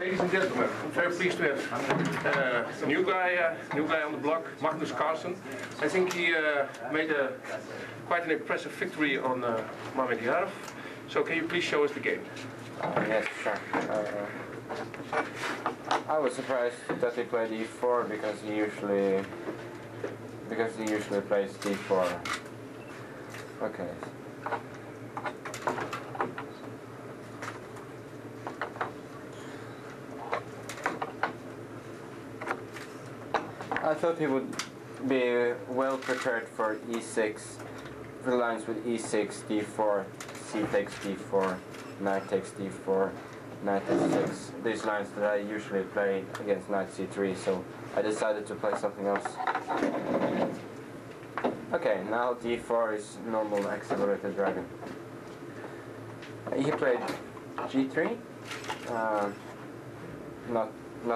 Ladies and gentlemen, I'm very pleased to have a new guy on the block, Magnus Carlsen. I think he made quite an impressive victory on Mamediyarov. So can you please show us the game? Yes, sure. I was surprised that he played e4 because he usually plays d4. Okay. I thought he would be well prepared for e6, the lines with e6, d4, c takes d4, knight takes d4, knight s6, these lines that I usually play against knight c3, so I decided to play something else. Okay, now d4 is normal accelerated dragon. He played g3, not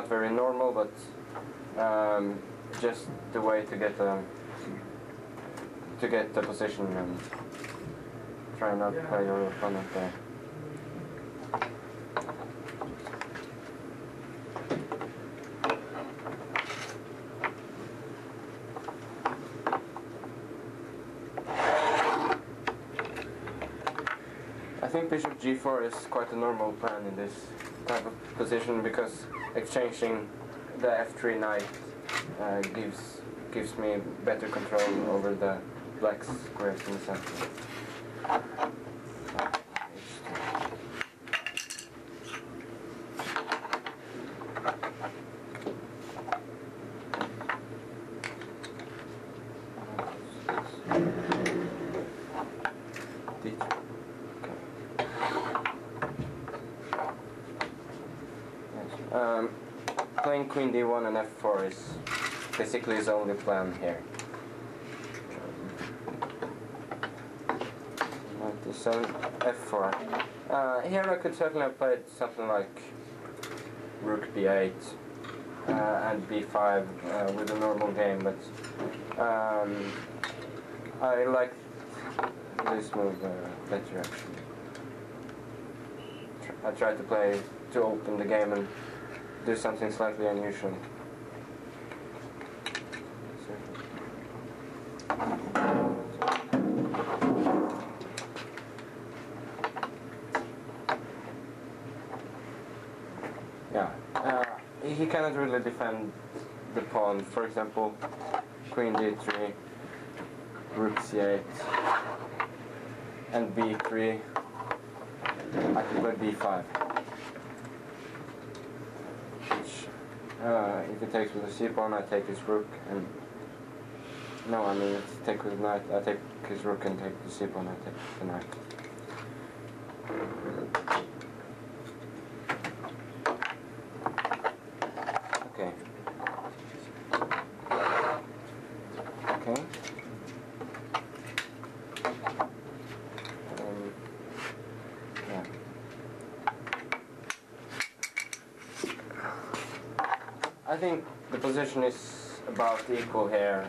very normal, but just the way to get the position and try not to play your opponent there. I think bishop g4 is quite a normal plan in this type of position because exchanging the f3 knight gives me better control over the black squares in the center. Playing queen d1 and f4 is basically his only plan here. So f4. Here I could certainly have played something like rook b8 and b5 with a normal game, but I like this move better actually. I tried to play to open the game and do something slightly unusual. Yeah, he cannot really defend the pawn. For example, queen d3, rook c8, and b3. I can play b5. If he takes with the c pawn, I take his rook, and no, I mean if he takes with the knight, I take his rook and take the c pawn, I take the knight. Okay. Okay. Yeah. I think the position is about equal here.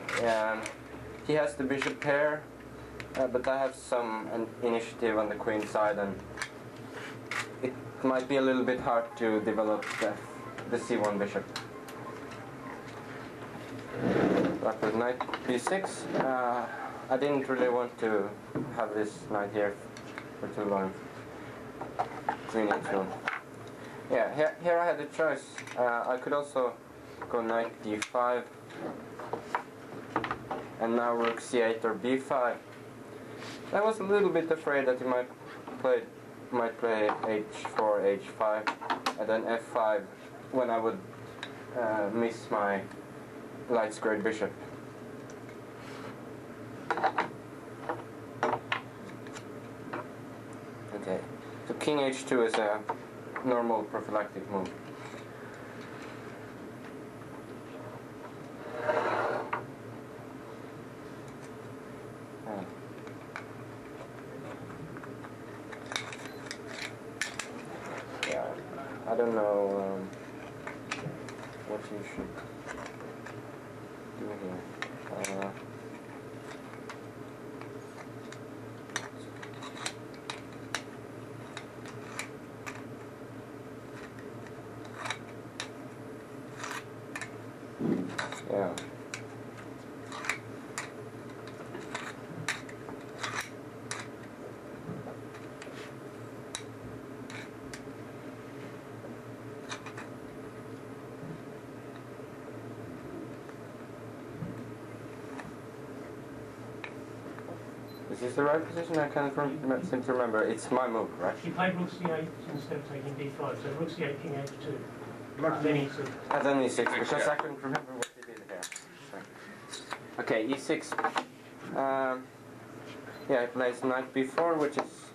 He has the bishop pair, but I have some initiative on the queen side, and it might be a little bit hard to develop the c1 bishop. But with knight b6, I didn't really want to have this knight here for too long. Queen e2. Yeah, here I had a choice. I could also go knight d5, and now rook c8 or b5. I was a little bit afraid that he might play h4, h5, and then f5 when I would miss my light squared bishop. Okay, so king h2 is a normal prophylactic move. Yeah, I don't know what you should do here. Yeah. Is this the right position? I can't seem to remember. It's my move, right? He played rook c8 instead of taking d5, so rook c8, king h2. And then e6. And then e6, because I couldn't remember what he did here. Okay, e6. Yeah, he plays knight b4, which is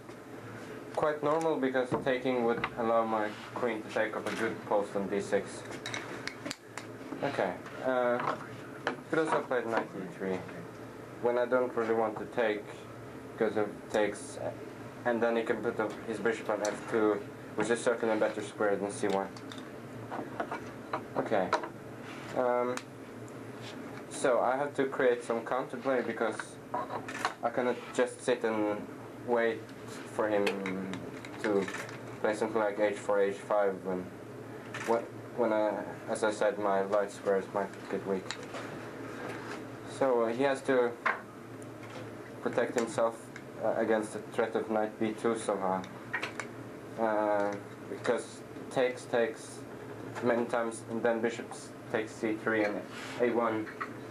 quite normal because taking would allow my queen to take up a good post on d6. Okay, could also play knight e3 when I don't really want to take, because it takes, and then he can put up his bishop on f2, which is certainly a better square than c1. Okay, so I have to create some counterplay because I cannot just sit and wait for him to play something like h4, h5 when as I said, my light squares might get weak. So he has to protect himself against the threat of knight b2 somehow. Because takes many times, and then bishops takes c3, and a1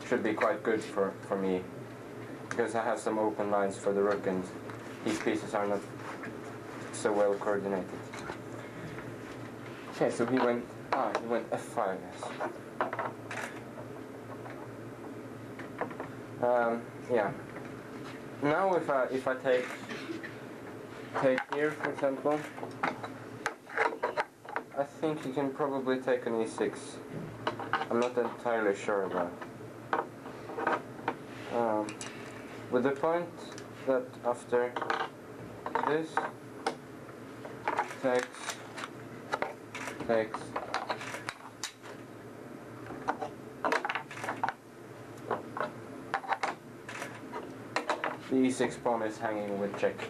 should be quite good for me. Because I have some open lines for the rook, and these pieces are not so well coordinated. Okay, so he went f5, yes. Yeah. Now if I take here, for example, I think he can probably take an e6. I'm not entirely sure about. With the point that after this takes the e6 pawn is hanging with check.